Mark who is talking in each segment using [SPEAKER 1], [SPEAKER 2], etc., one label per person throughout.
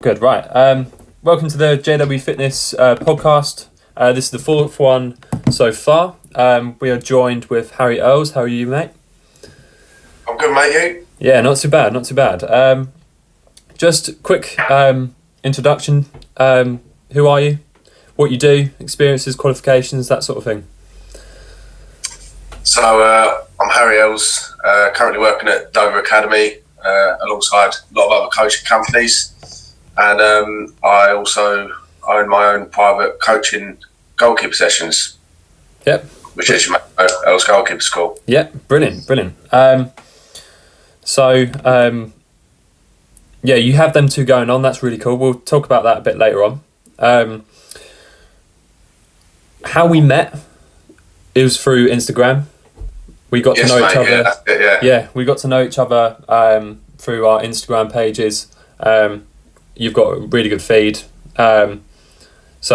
[SPEAKER 1] Good, right. Welcome to the JW Fitness podcast. This is the fourth one so far. We are joined with Harry Earls. How are you, mate?
[SPEAKER 2] I'm good, mate. You?
[SPEAKER 1] Yeah, not too bad, not too bad. Just quick introduction. Who are you? What you do? Experiences, qualifications, that sort of thing.
[SPEAKER 2] So I'm Harry Earls, currently working at Dover Academy alongside a lot of other coaching companies. And I also own my own private coaching goalkeeper sessions.
[SPEAKER 1] Yep.
[SPEAKER 2] Which is my Earls Goalkeeper School.
[SPEAKER 1] Yeah, brilliant. Yeah, you have them two going on. That's really cool. We'll talk about that a bit later on. How we met, it was through Instagram. We got to know each other.
[SPEAKER 2] Yeah, that's it,
[SPEAKER 1] Yeah, we got to know each other through our Instagram pages. You've got a really good feed. So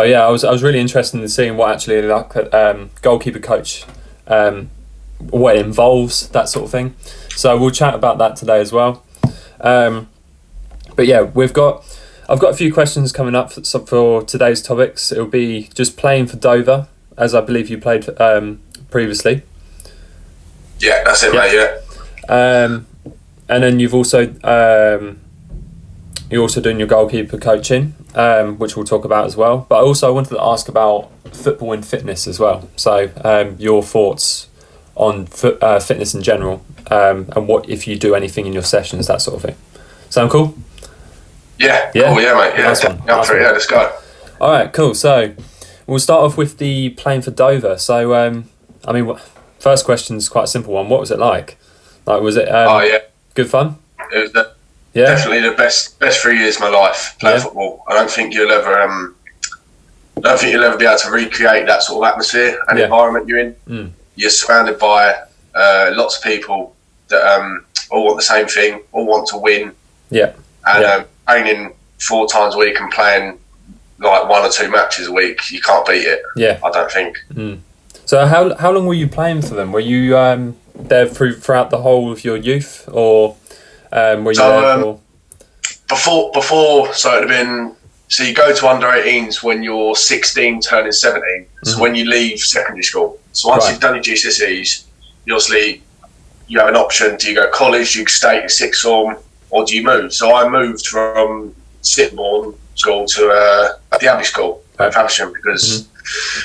[SPEAKER 1] yeah, I was really interested in seeing what actually goalkeeper coach, what it involves, that sort of thing. So we'll chat about that today as well. But yeah, I've got a few questions coming up for today's topics. It'll be just playing for Dover, as I believe you played previously.
[SPEAKER 2] Yeah, that's it, mate. Yeah.
[SPEAKER 1] And then you've also you're also doing your goalkeeper coaching, which we'll talk about as well. But I wanted to ask about football and fitness as well. So your thoughts on fitness in general, and what if you do anything in your sessions, that sort of thing. Sound cool?
[SPEAKER 2] Yeah. Cool, yeah, mate. Yeah.
[SPEAKER 1] Nice one.
[SPEAKER 2] Yeah, let's go.
[SPEAKER 1] All right, cool. So we'll start off with the playing for Dover. So first question is quite a simple one. What was it like? Was it good fun?
[SPEAKER 2] It was definitely the best 3 years of my life playing football. I don't think you'll ever be able to recreate that sort of atmosphere and environment you're in. You're surrounded by lots of people that all want the same thing, all want to win.
[SPEAKER 1] Yeah.
[SPEAKER 2] And training 4 times a week and playing like 1 or 2 matches a week, you can't beat it. Yeah. I don't think.
[SPEAKER 1] So how long were you playing for them? Were you there throughout the whole of your youth, or were you there for?
[SPEAKER 2] Before, so it'd have been. So you go to under 18s when you're 16, turning 17. So when you leave secondary school. So once you've done your GCSEs, you have an option. Do you go college? Do you stay at sixth form, or do you move? So I moved from Sittingbourne School to the Abbey School at Faversham because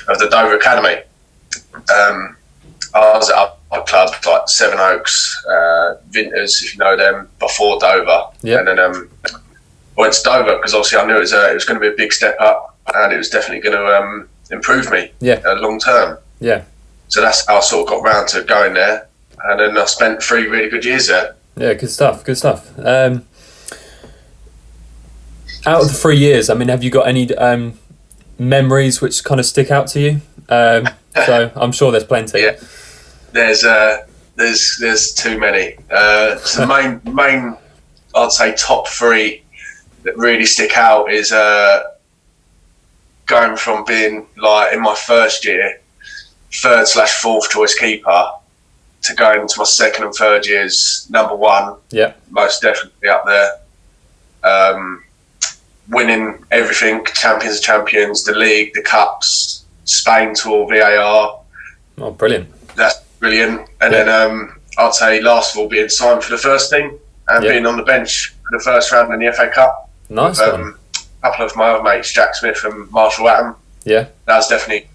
[SPEAKER 2] of the Dover Academy. I was at other clubs like Seven Oaks, Vinters, if you know them, before Dover. Yep. And then I went to Dover because obviously I knew it was going to be a big step up, and it was definitely going to improve me long term. Yeah. So that's how I sort of got round to going there, and then I spent 3 really good years there.
[SPEAKER 1] Yeah, good stuff. Out of the 3 years, have you got any memories which kind of stick out to you? So I'm sure there's plenty.
[SPEAKER 2] Yeah. There's too many. So the main I'd say top 3 that really stick out is going from being like in my first year 3rd/4th choice keeper to going into my 2nd and 3rd years number 1. Yeah, most definitely up there. Winning everything, Champions of Champions, the league, the cups, Spain tour, VAR.
[SPEAKER 1] Oh, brilliant!
[SPEAKER 2] That's brilliant. And then I'd say last of all being signed for the first team and being on the bench for the first round in the FA Cup.
[SPEAKER 1] Nice
[SPEAKER 2] with,
[SPEAKER 1] one.
[SPEAKER 2] A couple of my other mates, Jack Smith and Marshall Atom. Yeah, that was definitely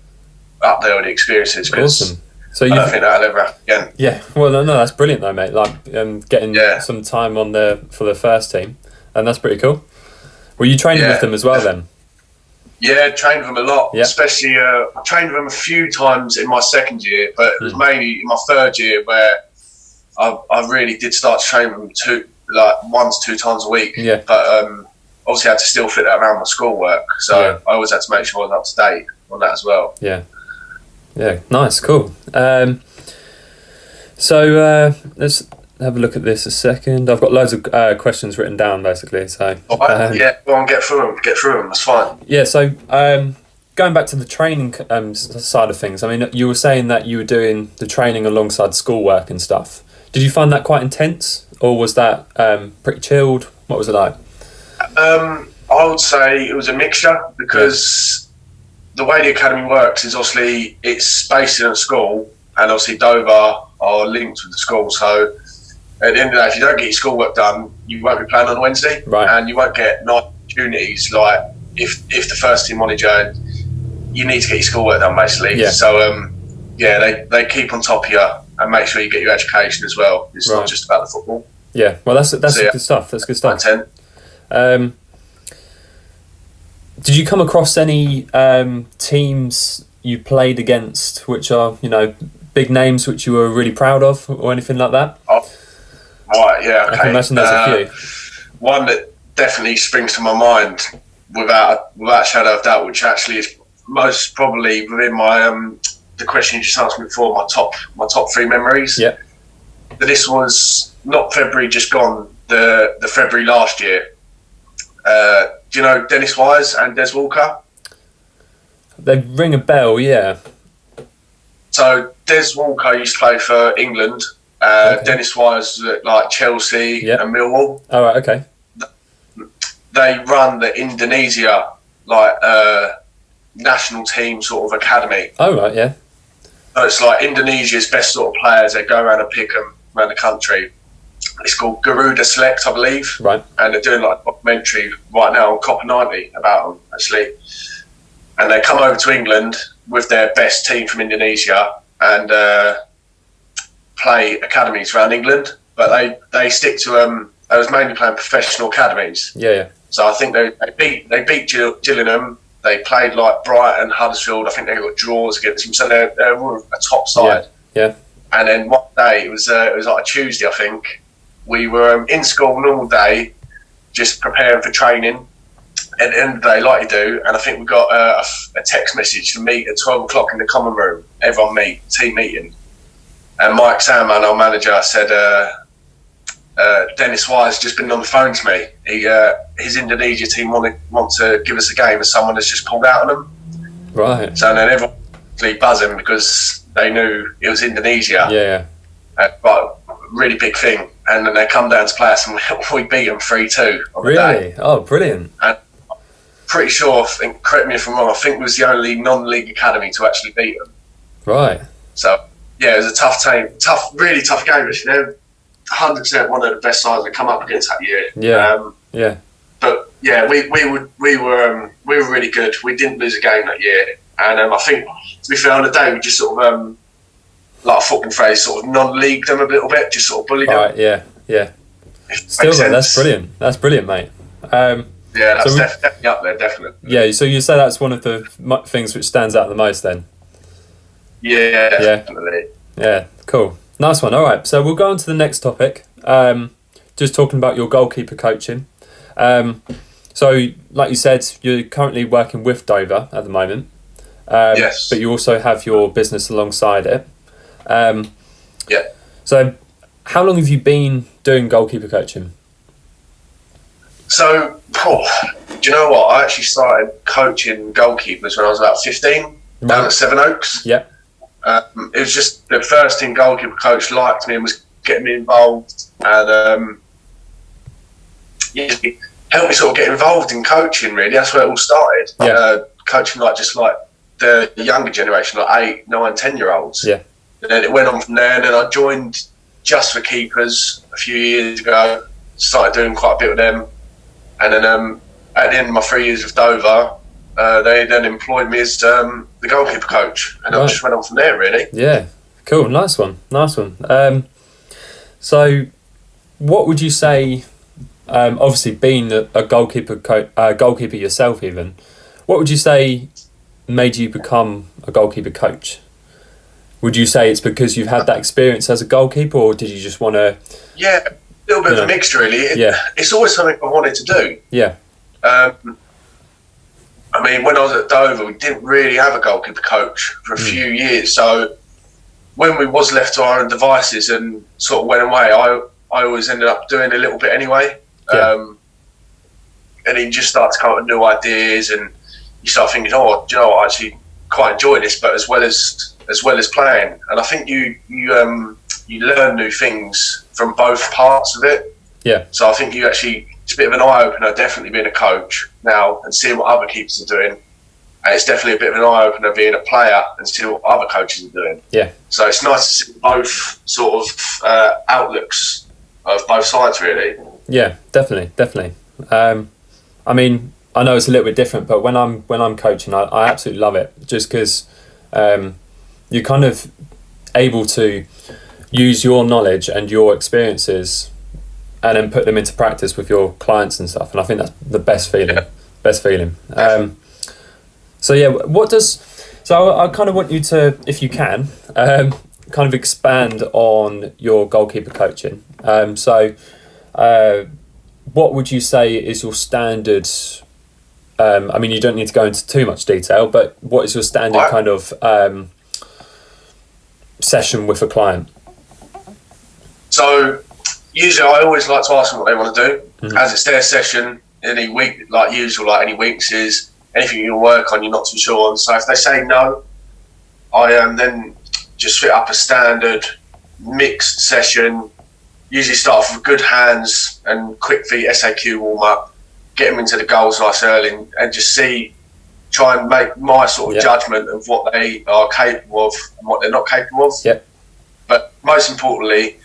[SPEAKER 2] up there with the experiences.
[SPEAKER 1] Awesome. So
[SPEAKER 2] I don't think that'll ever happen again.
[SPEAKER 1] Yeah, well, no, that's brilliant though, mate. Like getting some time on there for the first team, and that's pretty cool. Were you training with them as well then?
[SPEAKER 2] Yeah, trained with them a lot. Yeah. Especially, I trained with them a few times in my 2nd year, but it was mainly in my 3rd year where I really did start to train with them 1 to 2 times a week. Yeah. But obviously, I had to still fit that around my schoolwork, so I always had to make sure I was up to date on that as well. Yeah.
[SPEAKER 1] Yeah. Nice. Cool. So let's have a look at this a second. I've got loads of questions written down, basically. So
[SPEAKER 2] go on, get through them. That's fine.
[SPEAKER 1] Yeah. So going back to the training side of things, you were saying that you were doing the training alongside schoolwork and stuff. Did you find that quite intense, or was that pretty chilled? What was it like?
[SPEAKER 2] I would say it was a mixture, because the way the academy works is obviously it's based in a school, and obviously Dover are linked with the school. So at the end of the day, if you don't get your schoolwork done, you won't be playing on Wednesday, and you won't get nice opportunities. Like if the first team manager, you need to get your schoolwork done basically.
[SPEAKER 1] Yeah.
[SPEAKER 2] So they keep on top of you and make sure you get your education as well. It's not just about the football.
[SPEAKER 1] Yeah, well, that's good stuff. That's good stuff. Did you come across any teams you played against which are, big names which you were really proud of or anything like that?
[SPEAKER 2] Oh, right, yeah, okay.
[SPEAKER 1] I can imagine there's a few.
[SPEAKER 2] One that definitely springs to my mind without a shadow of doubt, which actually is most probably within my the question you just asked me before, my top three memories.
[SPEAKER 1] Yeah.
[SPEAKER 2] But this was not February just gone, the February last year. Do you know Dennis Wise and Des Walker?
[SPEAKER 1] They ring a bell, yeah.
[SPEAKER 2] So Des Walker used to play for England. Dennis Wise was at like Chelsea and Millwall.
[SPEAKER 1] Oh, right, okay.
[SPEAKER 2] They run the Indonesia national team sort of academy.
[SPEAKER 1] Oh, right, yeah.
[SPEAKER 2] So it's like Indonesia's best sort of players. They go around and pick them around the country. It's called Garuda Select, I believe.
[SPEAKER 1] Right.
[SPEAKER 2] And they're doing like a documentary right now on Copper 90 about them, actually. And they come over to England with their best team from Indonesia and play academies around England. But they stick to they was mainly playing professional academies.
[SPEAKER 1] Yeah.
[SPEAKER 2] So I think they beat Gillingham. They played like Brighton, Huddersfield. I think they got draws against them. So they're a top side.
[SPEAKER 1] Yeah.
[SPEAKER 2] And then one day, it was like a Tuesday, I think. We were in school normal day, just preparing for training. At the end of the day, like you do, and I think we got a text message to meet at 12 o'clock in the common room. Everyone meet, team meeting. And Mike Sandman, our manager, said, Dennis Wise just been on the phone to me. His Indonesia team want to give us a game, and someone has just pulled out on them.
[SPEAKER 1] Right.
[SPEAKER 2] So then everyone was buzzing because they knew it was Indonesia.
[SPEAKER 1] Yeah.
[SPEAKER 2] But really big thing. And then they come down to play us, and we beat them 3-2 on the day.
[SPEAKER 1] Really? Oh, brilliant.
[SPEAKER 2] And I'm pretty sure, correct me if I'm wrong, I think it was the only non-league academy to actually beat them.
[SPEAKER 1] Right.
[SPEAKER 2] So, yeah, it was a really tough game. They're 100% one of the best sides that come up against that year.
[SPEAKER 1] Yeah.
[SPEAKER 2] But yeah, we were really good. We didn't lose a game that year, and I think, to be fair, on the day we just sort of like a football phrase, sort of non-leagued them a little bit, just sort of bullied them.
[SPEAKER 1] Right. Yeah. Still, that's brilliant. That's brilliant, mate.
[SPEAKER 2] Yeah, that's definitely up there, definitely.
[SPEAKER 1] Yeah. So you say that's one of the things which stands out the most, then?
[SPEAKER 2] Yeah, definitely.
[SPEAKER 1] Yeah. Cool. Nice one. All right. So we'll go on to the next topic. Just talking about your goalkeeper coaching. So, like you said, you're currently working with Dover at the moment.
[SPEAKER 2] Yes.
[SPEAKER 1] But you also have your business alongside it.
[SPEAKER 2] Yeah.
[SPEAKER 1] So, how long have you been doing goalkeeper coaching?
[SPEAKER 2] So, do you know what? I actually started coaching goalkeepers when I was about 15 down at Sevenoaks.
[SPEAKER 1] Yeah.
[SPEAKER 2] It was just the first team goalkeeper coach liked me and was getting me involved, and helped me sort of get involved in coaching. Really, that's where it all started.
[SPEAKER 1] Yeah.
[SPEAKER 2] Coaching like the younger generation, like 8, 9, 10-year-olds.
[SPEAKER 1] Yeah.
[SPEAKER 2] And then it went on from there. And then I joined Just for Keepers a few years ago. Started doing quite a bit with them, and then at the end of my 3 years with Dover, they then employed me as the goalkeeper coach, and I just went on from there, really. Yeah,
[SPEAKER 1] cool, nice one. So, what would you say? Obviously, being a goalkeeper yourself, even, what would you say made you become a goalkeeper coach? Would you say it's because you've had that experience as a goalkeeper, or did you just want to?
[SPEAKER 2] Yeah, a little bit of a mixture, really. It's always something I wanted to do.
[SPEAKER 1] Yeah.
[SPEAKER 2] I mean, when I was at Dover, we didn't really have a goalkeeper coach for a few years. So when we was left to our own devices and sort of went away, I always ended up doing a little bit anyway. And then you just start to come up with new ideas, and you start thinking, oh, do you know what, I actually quite enjoy this, but as well as playing. And I think you learn new things from both parts of it.
[SPEAKER 1] Yeah.
[SPEAKER 2] So I think you actually it's a bit of an eye opener. Definitely being a coach now and seeing what other keepers are doing, and it's definitely a bit of an eye opener being a player and see what other coaches are doing.
[SPEAKER 1] Yeah.
[SPEAKER 2] So it's nice to see both sort of outlooks of both sides, really.
[SPEAKER 1] Yeah, definitely. I mean, I know it's a little bit different, but when I'm coaching, I absolutely love it, just because you're kind of able to use your knowledge and your experiences and then put them into practice with your clients and stuff. And I think that's the best feeling.
[SPEAKER 2] Yeah.
[SPEAKER 1] Best feeling. So yeah, so I kind of want you to, if you can, kind of expand on your goalkeeper coaching. What would you say is your standard? I mean, you don't need to go into too much detail, but what is your standard kind of session with a client?
[SPEAKER 2] So usually I always like to ask them what they want to do. Mm-hmm. As it's their session, any week, like usual, like any weaknesses, anything you work on, you're not too sure on. So if they say no, I then just fit up a standard mixed session. Usually start off with good hands and quick feet SAQ warm up, get them into the goals nice early, and just try and make my sort of judgment of what they are capable of and what they're not capable of.
[SPEAKER 1] Yep.
[SPEAKER 2] But most importantly,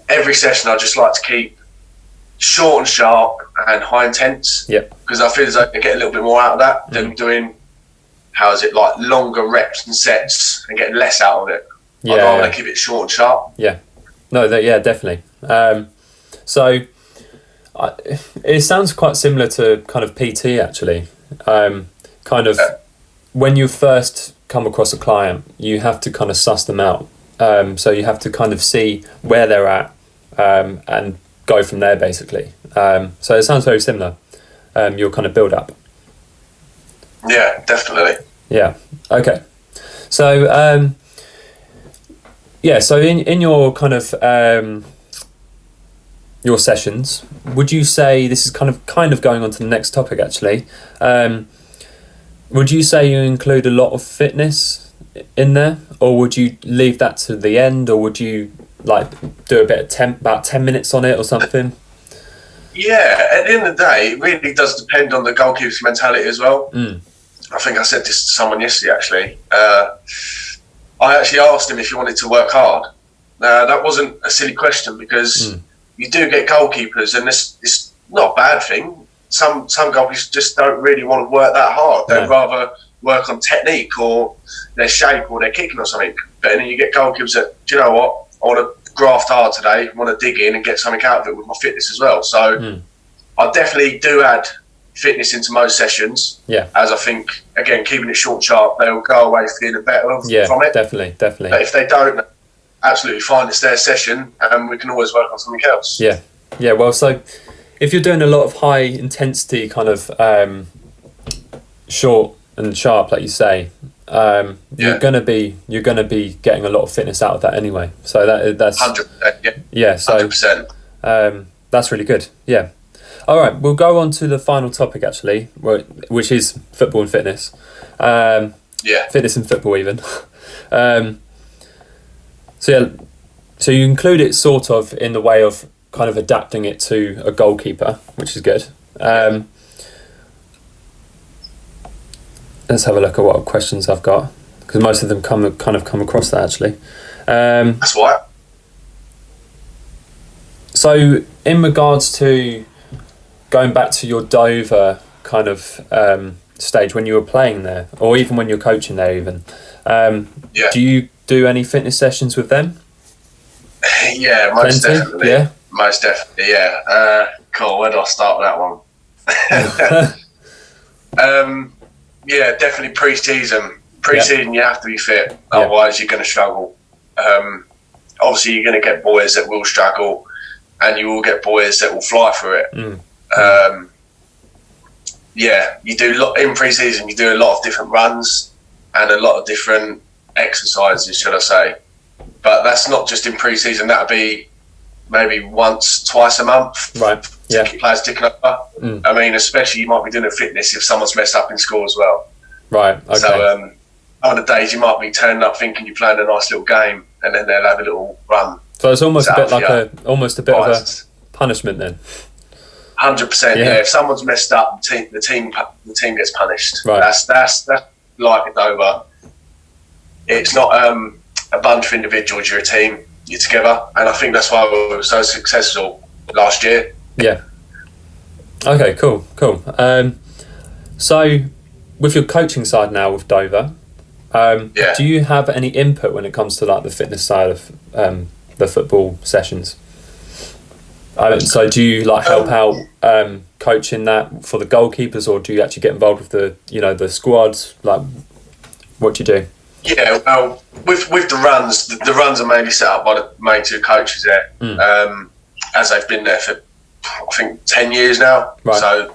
[SPEAKER 2] every session I just like to keep short and sharp and high intense.
[SPEAKER 1] Yep.
[SPEAKER 2] Because I feel as though I get a little bit more out of that than doing, longer reps and sets and getting less out of it. I'd rather keep it short and sharp.
[SPEAKER 1] Yeah. No, definitely. It sounds quite similar to kind of PT actually. When you first come across a client, you have to kind of suss them out. So you have to kind of see where they're at and go from there basically. So it sounds very similar. Your kind of build up.
[SPEAKER 2] Yeah, definitely.
[SPEAKER 1] Yeah. Okay. So so in your kind of your sessions, would you say, this is kind of going on to the next topic actually, would you say you include a lot of fitness in there, or would you leave that to the end, or would you do a bit of about 10 minutes on it or something?
[SPEAKER 2] Yeah, at the end of the day, it really does depend on the goalkeeper's mentality as well. I think I said this to someone yesterday actually. I actually asked him if he wanted to work hard. That wasn't a silly question, because you do get goalkeepers, and it's not a bad thing. Some goalkeepers just don't really want to work that hard. They'd rather work on technique or their shape or their kicking or something. But then you get goalkeepers that, do you know what, I want to graft hard today, want to dig in and get something out of it with my fitness as well. So I definitely do add fitness into most sessions. Yeah. As I think, again, keeping it short and sharp, they'll go away feeling better from it.
[SPEAKER 1] Definitely.
[SPEAKER 2] But if they don't, absolutely fine, it's their session, and we can always work on something else.
[SPEAKER 1] Yeah. Well, so if you're doing a lot of high intensity kind of short and sharp, like you say, you're gonna be getting a lot of fitness out of that anyway. So that's
[SPEAKER 2] 100%.
[SPEAKER 1] Yeah. So
[SPEAKER 2] 100%.
[SPEAKER 1] That's really good. Yeah. All right, we'll go on to the final topic actually, which is football and fitness. Fitness and football even. So you include it sort of in the way of kind of adapting it to a goalkeeper, which is good. Let's have a look at what questions I've got, because most of them come across that actually.
[SPEAKER 2] That's right.
[SPEAKER 1] So in regards to going back to your Dover kind of stage when you were playing there, or even when you're coaching there even, do you do any fitness sessions with them?
[SPEAKER 2] Yeah, most definitely.
[SPEAKER 1] Yeah?
[SPEAKER 2] Most definitely, yeah. Cool, where do I start with that one? Yeah, definitely pre-season. Pre-season, you have to be fit, otherwise you're going to struggle. Obviously, you're going to get boys that will struggle, and you will get boys that will fly through it. You do in pre-season. You do a lot of different runs and a lot of different exercises, should I say? But that's not just in pre-season. That'll be maybe once, twice a month.
[SPEAKER 1] Right. Yeah.
[SPEAKER 2] To keep players ticking over. I mean, especially you might be doing a fitness if someone's messed up in school as well.
[SPEAKER 1] Right. Okay.
[SPEAKER 2] So on the days you might be turning up thinking you're playing a nice little game, and then they'll have a little run.
[SPEAKER 1] So it's almost a bit of a punishment then.
[SPEAKER 2] 100%. Yeah. If someone's messed up, the team gets punished.
[SPEAKER 1] Right.
[SPEAKER 2] That's like it over. It's not a bunch of individuals. You're a team. You're together, and I think that's why we were so successful last year.
[SPEAKER 1] Yeah. Okay. Cool. So, with your coaching side now with Dover, do you have any input when it comes to like the fitness side of the football sessions? So do you like help out coaching that for the goalkeepers, or do you actually get involved with the squads? Like, what do you do?
[SPEAKER 2] Yeah, well, with the runs are mainly set up by the main two coaches there, as they've been there for I think 10 years now.
[SPEAKER 1] Right.
[SPEAKER 2] So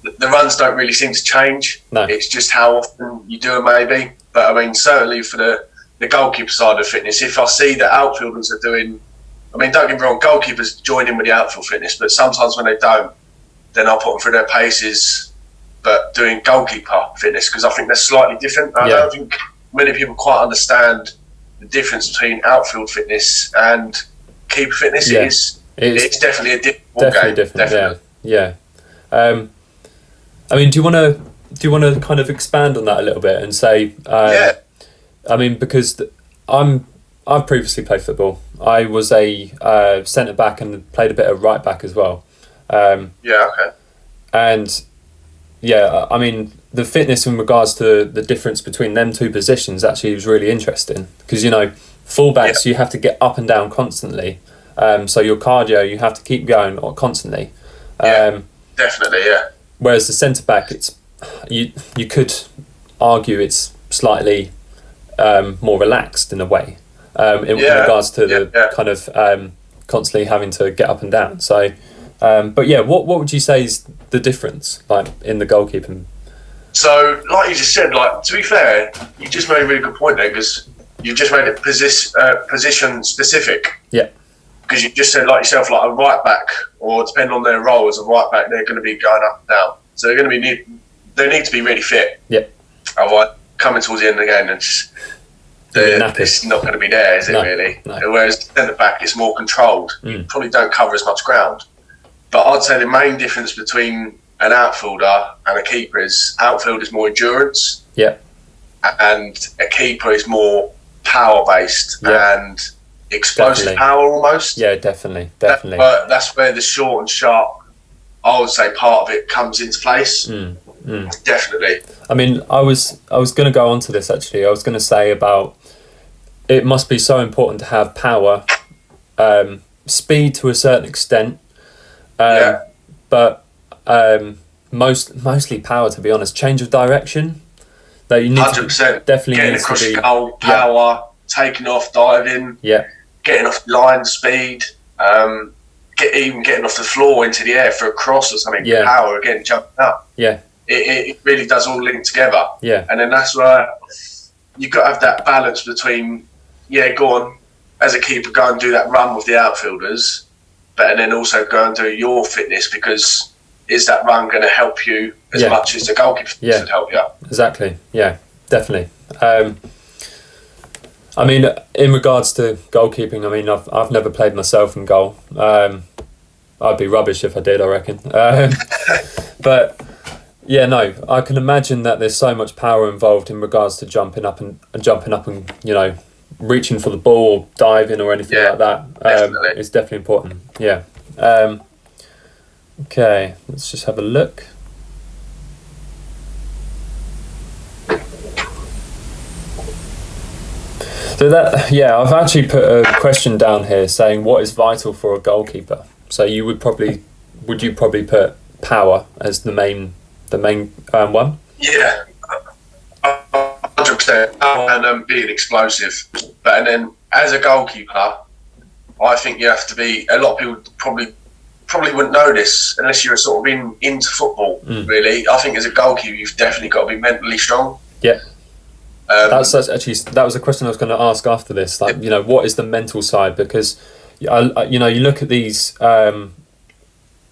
[SPEAKER 2] the runs don't really seem to change.
[SPEAKER 1] No.
[SPEAKER 2] It's just how often you do it, maybe. But I mean, certainly for the goalkeeper side of fitness, if I see that outfielders are doing, I mean, don't get me wrong, goalkeepers join in with the outfield fitness, but sometimes when they don't, then I'll put them through their paces, but doing goalkeeper fitness, because I think they're slightly different. I don't think many people quite understand the difference between outfield fitness and keeper fitness.
[SPEAKER 1] Yeah.
[SPEAKER 2] It's definitely a different
[SPEAKER 1] definitely
[SPEAKER 2] game.
[SPEAKER 1] Different.
[SPEAKER 2] Definitely.
[SPEAKER 1] Yeah. I mean, do you want to kind of expand on that a little bit and say, I mean, because I've previously played football. I was a centre back and played a bit of right back as well.
[SPEAKER 2] Okay.
[SPEAKER 1] And I mean, the fitness in regards to the difference between them two positions actually was really interesting, because fullbacks you have to get up and down constantly. So your cardio, you have to keep going constantly.
[SPEAKER 2] Definitely, yeah.
[SPEAKER 1] Whereas the centre back, it's you could argue it's slightly more relaxed in a way in regards to the kind of constantly having to get up and down. So, what would you say is the difference, like in the goalkeeping?
[SPEAKER 2] So, like you just said, like, to be fair, you just made a really good point there, because you just made it position specific.
[SPEAKER 1] Yeah.
[SPEAKER 2] Because you just said, like yourself, like a right back, or depending on their role as a right back, they're going to be going up and down. So they need to be really fit.
[SPEAKER 1] Yeah.
[SPEAKER 2] Otherwise, coming towards the end of the game, it's not going to be there, is it, really?
[SPEAKER 1] No.
[SPEAKER 2] Whereas centre back, it's more controlled. You probably don't cover as much ground. But I'd say the main difference between an outfielder and a keeper is outfield is more endurance.
[SPEAKER 1] Yeah.
[SPEAKER 2] And a keeper is more power based and explosive power almost.
[SPEAKER 1] Yeah, definitely.
[SPEAKER 2] That's where the short and sharp, I would say, part of it comes into place. Definitely.
[SPEAKER 1] I mean, I was going to go on to this actually. I was going to say about it must be so important to have power, speed to a certain extent, but mostly power, to be honest. Change of direction that you need
[SPEAKER 2] 100%.
[SPEAKER 1] Definitely
[SPEAKER 2] getting
[SPEAKER 1] needs
[SPEAKER 2] across
[SPEAKER 1] to be
[SPEAKER 2] your goal, power, taking off, diving, getting off line, speed, getting off the floor into the air for a cross or something. Power again, jumping up. It really does all link together. And then that's where you've got to have that balance between go on as a keeper, go and do that run with the outfielders, and then also go and do your fitness, because is that run going to help you as much as the goalkeeper should help you?
[SPEAKER 1] Exactly. Yeah, definitely. I mean, in regards to goalkeeping, I mean, I've never played myself in goal. I'd be rubbish if I did, I reckon. But I can imagine that there's so much power involved in regards to jumping up and reaching for the ball or diving or anything like that.
[SPEAKER 2] Definitely.
[SPEAKER 1] It's definitely important. Yeah. Okay, let's just have a look. So I've actually put a question down here saying what is vital for a goalkeeper. So would you probably put power as the main one?
[SPEAKER 2] Yeah, 100%. And being explosive. And then as a goalkeeper, I think you have to be. A lot of people probably wouldn't know this unless you're sort of into football. Really, I think as a goalkeeper, you've definitely got to be mentally strong. Yeah.
[SPEAKER 1] That was a question I was going to ask after this. Like, what is the mental side? Because, you look at these. I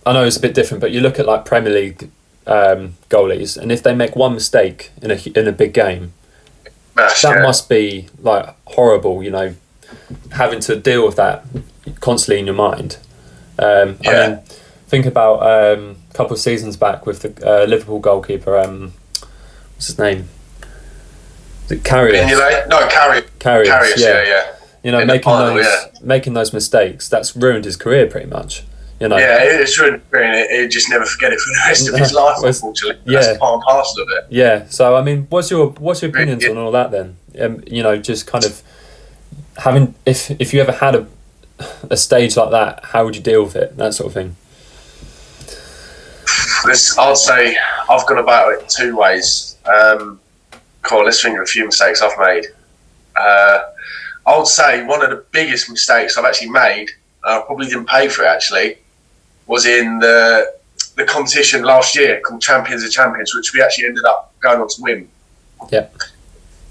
[SPEAKER 1] know it's a bit different, but you look at like Premier League goalies, and if they make one mistake in a big game, that must be like horrible. Having to deal with that constantly in your mind. I mean, think about a couple of seasons back with the Liverpool goalkeeper. What's his name? Is it Carrier?
[SPEAKER 2] No, Carrier. Yeah.
[SPEAKER 1] You know, making those mistakes, that's ruined his career pretty much. You know.
[SPEAKER 2] Yeah, it's ruined his career. He'll just never forget it for the rest of his life. Unfortunately, that's part and parcel of it.
[SPEAKER 1] Yeah. So I mean, what's your opinions on all that then? You know, just kind of having if you ever had a stage like that, how would you deal with it? That sort of thing.
[SPEAKER 2] I'd say I've gone about it two ways. Cool, let's think of a few mistakes I've made. I would say one of the biggest mistakes I've actually made, and I probably didn't pay for it actually, was in the competition last year called Champions of Champions, which we actually ended up going on to win.
[SPEAKER 1] Yeah.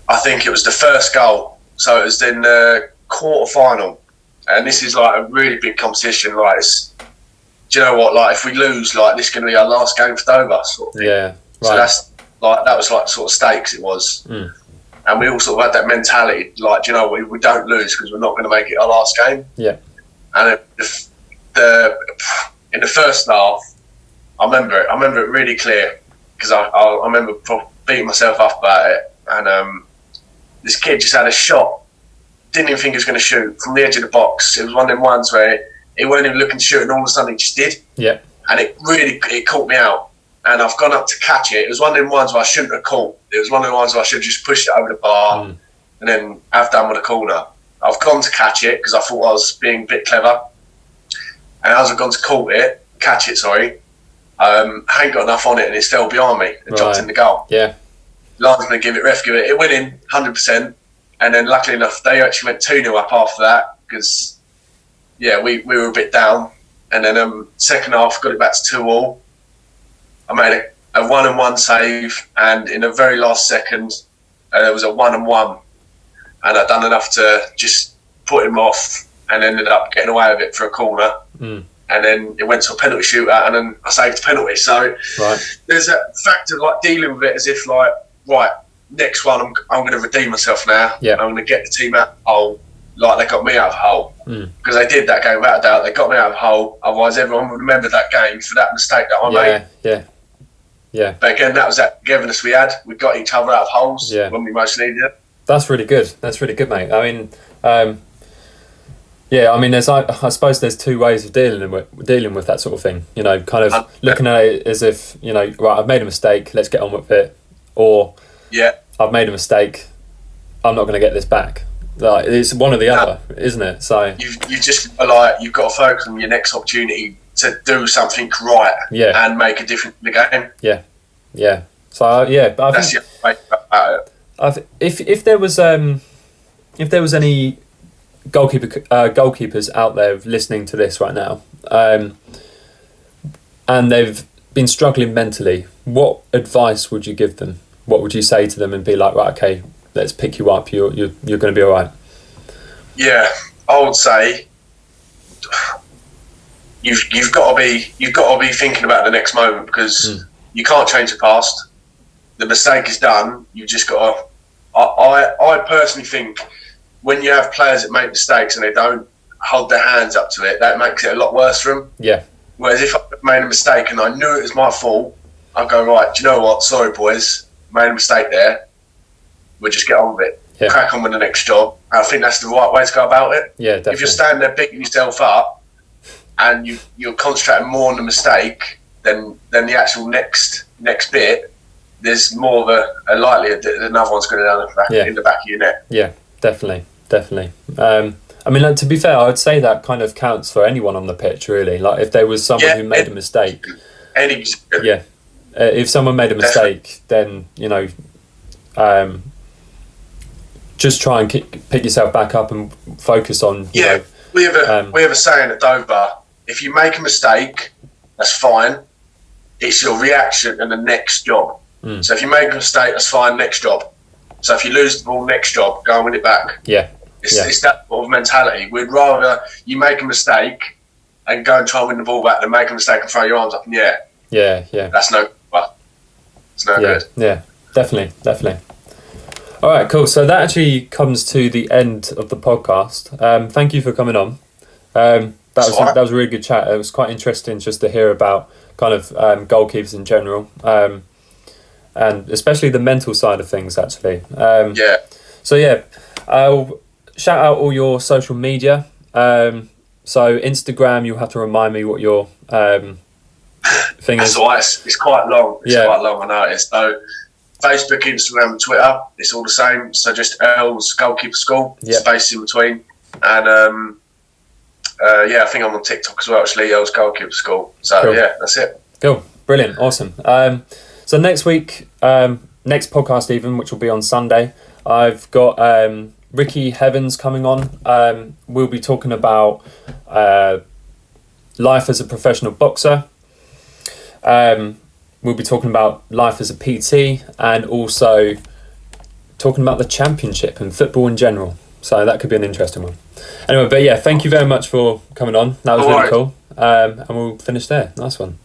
[SPEAKER 2] I think it was the first goal. So it was in the quarter final. And this is like a really big competition. Like, do you know what? Like, if we lose, like, this is going to be our last game for Dover, sort of thing.
[SPEAKER 1] Yeah. Right.
[SPEAKER 2] So that was like sort of stakes. It was. And we all sort of had that mentality, like, do you know, we don't lose because we're not going to make it our last game.
[SPEAKER 1] Yeah.
[SPEAKER 2] And in the first half, I remember it really clear because I remember beating myself up about it. And this kid just had a shot, didn't even think he was going to shoot from the edge of the box. It was one of them ones where he weren't even looking to shoot, and all of a sudden he just did.
[SPEAKER 1] Yeah.
[SPEAKER 2] And it caught me out. And I've gone up to catch it. It was one of them ones where I shouldn't have caught. It was one of the ones where I should have just pushed it over the bar and then have done with a corner. I've gone to catch it because I thought I was being a bit clever. And as I've gone to catch it, I ain't got enough on it and it fell behind me and dropped in the goal.
[SPEAKER 1] Yeah.
[SPEAKER 2] Linesman give it. It went in 100%. And then luckily enough, they actually went 2-0 up after that because, we were a bit down. And then second half, got it back to 2-2. I made a 1-1 save, and in the very last second, there was a 1-1, and I'd done enough to just put him off, and ended up getting away with it for a corner. And then it went to a penalty shootout, and then I saved the penalty. So there's a fact of like dealing with it as if like, right, next one I'm going to redeem myself now.
[SPEAKER 1] Yeah.
[SPEAKER 2] I'm going to get the team out of the hole, like they got me out of the hole. Because they did that game without a doubt. They got me out of the hole. Otherwise, everyone would remember that game for that mistake that I made. Yeah. But again, that was that togetherness we had. We got each other out of holes when we most needed it.
[SPEAKER 1] That's really good. That's really good, mate. I mean, there's I suppose there's two ways of dealing with that sort of thing. You know, kind of looking at it as if, you know, right, I've made a mistake, let's get on with it, or I've made a mistake, I'm not going to get this back. Like, it's one or the other, isn't it? So
[SPEAKER 2] you've just you've got to focus on your next opportunity to do something right and make a difference in the game. Yeah. So but that's the way about it.
[SPEAKER 1] If there was any goalkeepers out there listening to this right now, and they've been struggling mentally, what advice would you give them? What would you say to them and be like, right, okay, let's pick you up. You're going to be all right.
[SPEAKER 2] Yeah, I would say you've got to be thinking about the next moment because you can't change the past. The mistake is done. You've just got to. I personally think when you have players that make mistakes and they don't hold their hands up to it, that makes it a lot worse for them.
[SPEAKER 1] Yeah.
[SPEAKER 2] Whereas if I made a mistake and I knew it was my fault, I'd go, right, do you know what? Sorry, boys, made a mistake there. We'll just get on with it.
[SPEAKER 1] Yeah.
[SPEAKER 2] Crack on with the next job. I think that's the right way to go about it.
[SPEAKER 1] Yeah, definitely.
[SPEAKER 2] If you're standing there picking yourself up and you're concentrating more on the mistake than the actual next bit, there's more of a likelihood that another one's going to down in the back of your net. Yeah,
[SPEAKER 1] definitely. I mean, like, to be fair, I would say that kind of counts for anyone on the pitch, really. Like, if there was someone who made a mistake. If someone made a mistake, then, you know, just try and pick yourself back up and focus on. You know,
[SPEAKER 2] we have a saying at Dover: if you make a mistake, that's fine. It's your reaction and the next job. So if you make a mistake, that's fine. Next job. So if you lose the ball, next job, go and win it back. It's that sort of mentality. We'd rather you make a mistake and go and try and win the ball back than make a mistake and throw your arms up in the air. That's it's no good.
[SPEAKER 1] Yeah, definitely. All right, cool. So that actually comes to the end of the podcast. Thank you for coming on. that was a really good chat. It was quite interesting just to hear about kind of goalkeepers in general, and especially the mental side of things. Actually, So yeah, I'll shout out all your social media. So Instagram, you'll have to remind me what your thing
[SPEAKER 2] That's
[SPEAKER 1] is.
[SPEAKER 2] all right. It's quite long. It's quite long, I noticed. So Facebook, Instagram, and Twitter, it's all the same. So just Earls Goalkeeper School, space in between. And I think I'm on TikTok as well, actually, Earls Goalkeeper School. So cool. That's it.
[SPEAKER 1] Cool. Brilliant. Awesome. So next week, next podcast even, which will be on Sunday, I've got Ricky Heavens coming on. We'll be talking about life as a professional boxer. We'll be talking about life as a PT and also talking about the championship and football in general. So that could be an interesting one. Anyway, but yeah, thank you very much for coming on. That was really cool. And we'll finish there. Nice one.